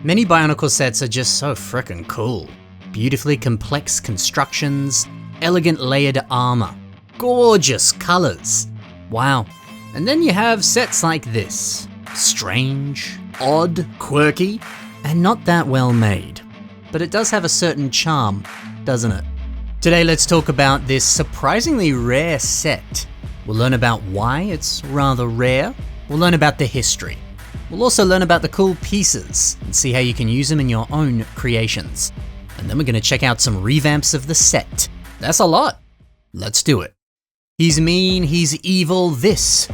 Many Bionicle sets are just so frickin' cool. Beautifully complex constructions, elegant layered armor, gorgeous colors. Wow. And then you have sets like this. Strange, odd, quirky, and not that well made. But it does have a certain charm, doesn't it? Today let's talk about this surprisingly rare set. We'll learn about why it's rather rare. We'll learn about the history. We'll also learn about the cool pieces and see how you can use them in your own creations. And then we're going to check out some revamps of the set. That's a lot. Let's do it. He's mean, he's evil, this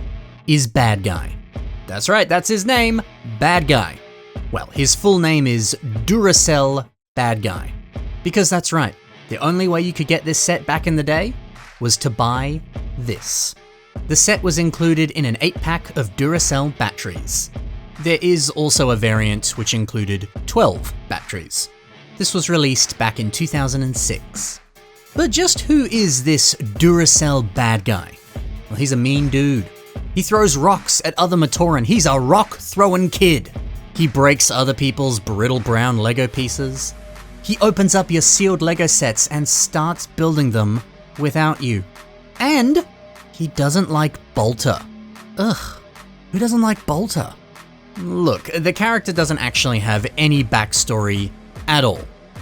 is Bad Guy. That's right, that's his name, Bad Guy. Well, his full name is Duracell Bad Guy. Because that's right, the only way you could get this set back in the day was to buy this. The set was included in an 8-pack of Duracell batteries. There is also a variant which included 12 batteries. This was released back in 2006. But just who is this Duracell Bad Guy? Well, he's a mean dude. He throws rocks at other Matoran. He's a rock-throwing kid. He breaks other people's brittle brown Lego pieces. He opens up your sealed Lego sets and starts building them without you. And he doesn't like Bolter. Ugh, who doesn't like Bolter? Look, the character doesn't actually have any backstory at all,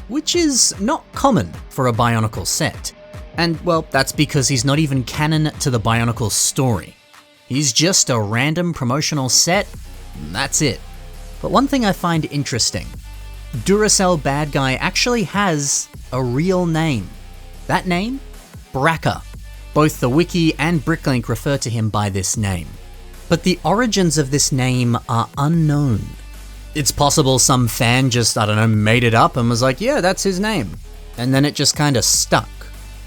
which is not common for a Bionicle set. And well, that's because he's not even canon to the Bionicle story. He's just a random promotional set, and that's it. But one thing I find interesting, Duracell Bad Guy actually has a real name. That name? Bracker. Both the wiki and Bricklink refer to him by this name. But the origins of this name are unknown. It's possible some fan just, made it up and was like, yeah, that's his name. And then it just kinda stuck.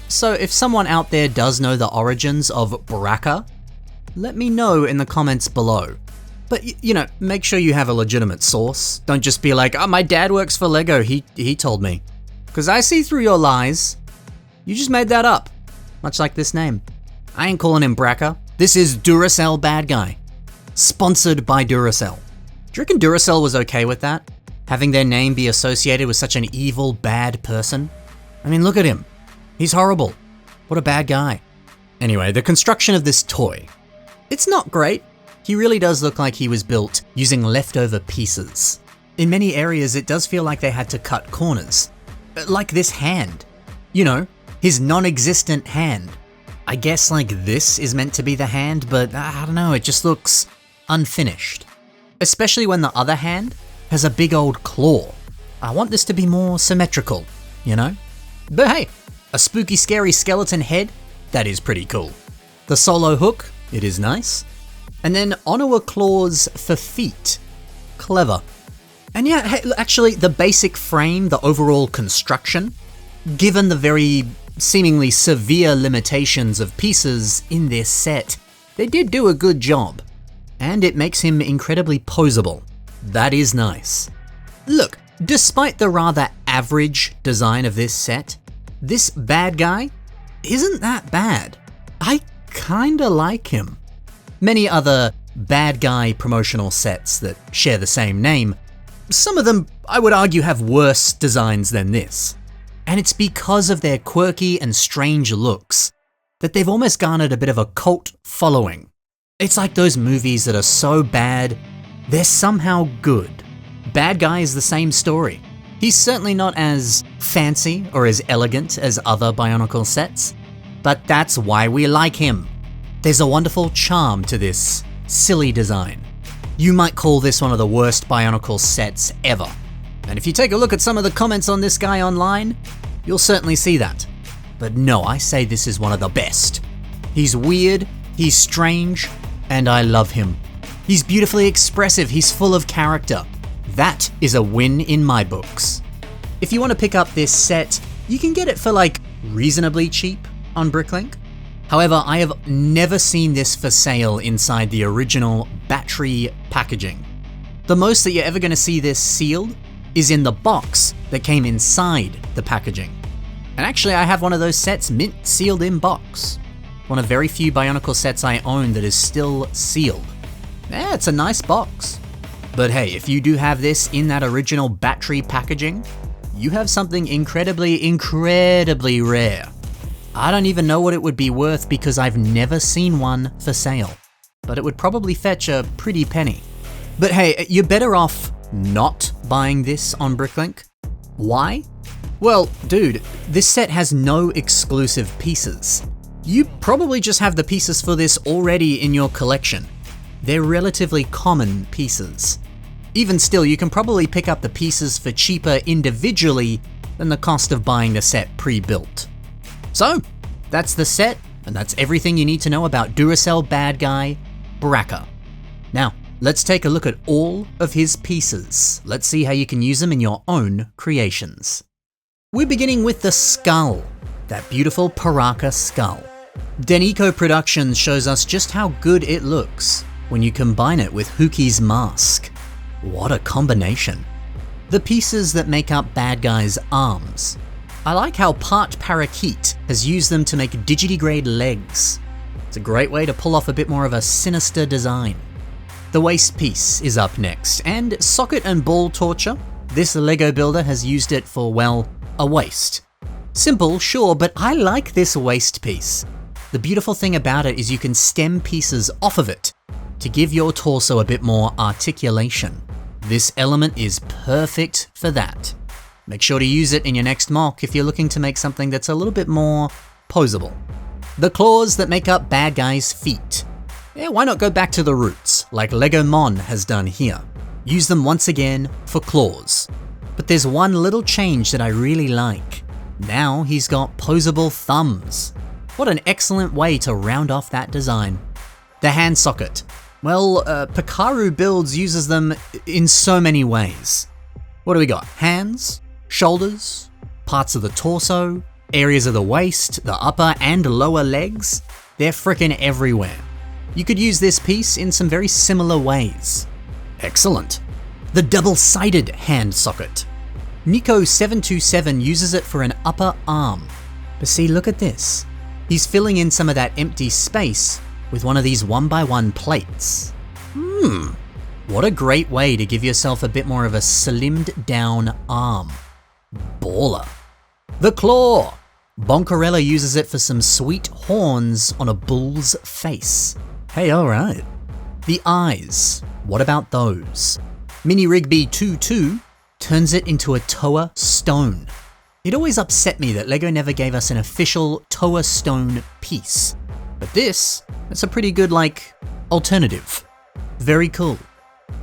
So if someone out there does know the origins of Bracker, let me know in the comments below. But make sure you have a legitimate source. Don't just be like, oh, my dad works for LEGO, he told me. Because I see through your lies. You just made that up. Much like this name. I ain't calling him Bracker. This is Duracell Bad Guy. Sponsored by Duracell. Do you reckon Duracell was okay with that? Having their name be associated with such an evil, bad person? I mean, look at him. He's horrible. What a bad guy. Anyway, the construction of this toy. It's not great. He really does look like he was built using leftover pieces. In many areas, it does feel like they had to cut corners. Like this hand. His non-existent hand. I guess this is meant to be the hand, but I don't know, it just looks unfinished. Especially when the other hand has a big old claw. I want this to be more symmetrical, But hey, a spooky scary skeleton head, that is pretty cool. The solo hook, it is nice. And then Onawa claws for feet. Clever. And yeah, hey, actually the basic frame, the overall construction, given the very seemingly severe limitations of pieces in this set, they did do a good job. And it makes him incredibly posable. That is nice. Look, despite the rather average design of this set, this Bad Guy isn't that bad. I kinda like him. Many other Bad Guy promotional sets that share the same name, some of them I would argue have worse designs than this. And it's because of their quirky and strange looks that they've almost garnered a bit of a cult following. It's like those movies that are so bad, they're somehow good. Bad Guy is the same story. He's certainly not as fancy or as elegant as other Bionicle sets, but that's why we like him. There's a wonderful charm to this silly design. You might call this one of the worst Bionicle sets ever. And if you take a look at some of the comments on this guy online, you'll certainly see that. But no, I say this is one of the best. He's weird, he's strange, and I love him. He's beautifully expressive, he's full of character. That is a win in my books. If you want to pick up this set, you can get it for reasonably cheap on Bricklink. However, I have never seen this for sale inside the original battery packaging. The most that you're ever going to see this sealed is in the box that came inside the packaging. And actually I have one of those sets mint sealed in box. One of very few Bionicle sets I own that is still sealed. Yeah, it's a nice box. But hey, if you do have this in that original battery packaging, you have something incredibly rare. I don't even know what it would be worth because I've never seen one for sale, but it would probably fetch a pretty penny. But hey, you're better off not buying this on Bricklink. Why? Well, dude, this set has no exclusive pieces. You probably just have the pieces for this already in your collection. They're relatively common pieces. Even still, you can probably pick up the pieces for cheaper individually than the cost of buying the set pre-built. So, that's the set, and that's everything you need to know about Duracell bad guy, Baraka. Now, let's take a look at all of his pieces. Let's see how you can use them in your own creations. We're beginning with the skull, that beautiful Baraka skull. Denico Productions shows us just how good it looks when you combine it with Hookie's mask. What a combination. The pieces that make up bad guy's arms. I like how Part Parakeet has used them to make digitigrade legs. It's a great way to pull off a bit more of a sinister design. The waist piece is up next, and socket and ball torture. This LEGO builder has used it for, well, a waist. Simple, sure, but I like this waist piece. The beautiful thing about it is you can stem pieces off of it to give your torso a bit more articulation. This element is perfect for that. Make sure to use it in your next mock if you're looking to make something that's a little bit more posable. The claws that make up bad guy's feet. Yeah, why not go back to the roots, like LEGO Mon has done here. Use them once again for claws. But there's one little change that I really like. Now he's got posable thumbs. What an excellent way to round off that design. The hand socket. Well, Pikaru Builds uses them in so many ways. What do we got? Hands, shoulders, parts of the torso, areas of the waist, the upper and lower legs. They're frickin' everywhere. You could use this piece in some very similar ways. Excellent. The double-sided hand socket. Nico727 uses it for an upper arm. But see, look at this. He's filling in some of that empty space with one of these 1x1 plates. What a great way to give yourself a bit more of a slimmed down arm. Baller. The claw. Bonkarella uses it for some sweet horns on a bull's face. Hey, alright. The eyes. What about those? Mini Rigby 22 turns it into a Toa stone. It always upset me that LEGO never gave us an official Toa stone piece. But this, that's a pretty good, alternative. Very cool.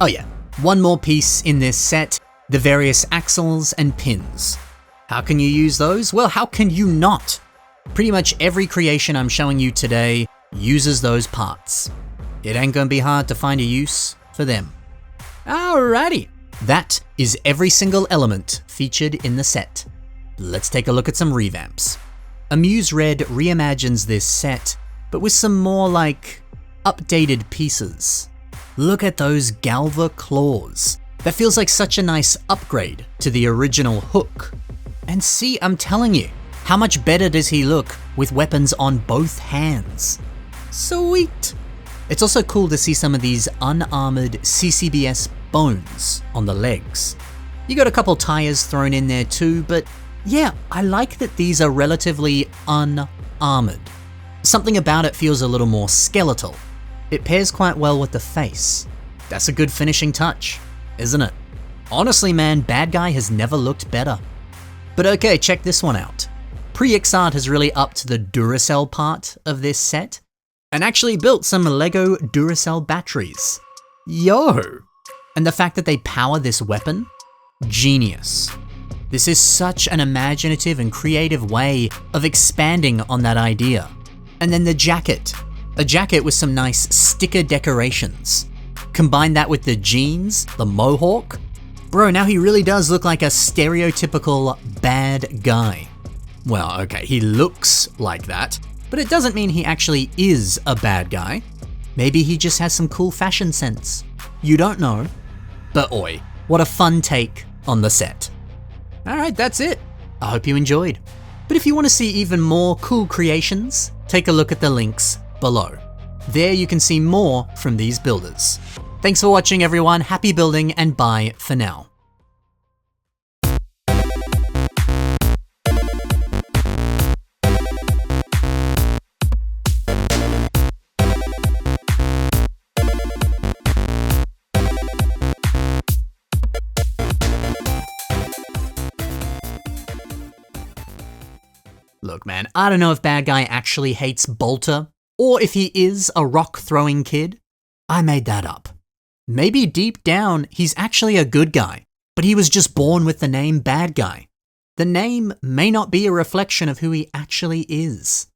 Oh yeah, one more piece in this set, the various axles and pins. How can you use those? Well, how can you not? Pretty much every creation I'm showing you today uses those parts. It ain't gonna be hard to find a use for them. Alrighty, that is every single element featured in the set. Let's take a look at some revamps. Amuse Red reimagines this set, but with some more updated pieces. Look at those Galva claws. That feels like such a nice upgrade to the original hook. And see, I'm telling you, how much better does he look with weapons on both hands? Sweet. It's also cool to see some of these unarmored CCBS bones on the legs. You got a couple tires thrown in there too, but yeah, I like that these are relatively unarmored. Something about it feels a little more skeletal. It pairs quite well with the face. That's a good finishing touch, isn't it? Honestly man, bad guy has never looked better. But okay, check this one out. PreXArt has really upped the Duracell part of this set and actually built some LEGO Duracell batteries. Yo! And the fact that they power this weapon? Genius. This is such an imaginative and creative way of expanding on that idea. And then the jacket. A jacket with some nice sticker decorations. Combine that with the jeans, the mohawk. Bro, now he really does look like a stereotypical bad guy. Well, okay, he looks like that, but it doesn't mean he actually is a bad guy. Maybe he just has some cool fashion sense. You don't know. But oi, what a fun take on the set. Alright, that's it. I hope you enjoyed. But if you want to see even more cool creations, take a look at the links below. There you can see more from these builders. Thanks for watching everyone, happy building, and bye for now. Look man, I don't know if bad guy actually hates Bolter, or if he is a rock-throwing kid. I made that up. Maybe deep down, he's actually a good guy, but he was just born with the name bad guy. The name may not be a reflection of who he actually is.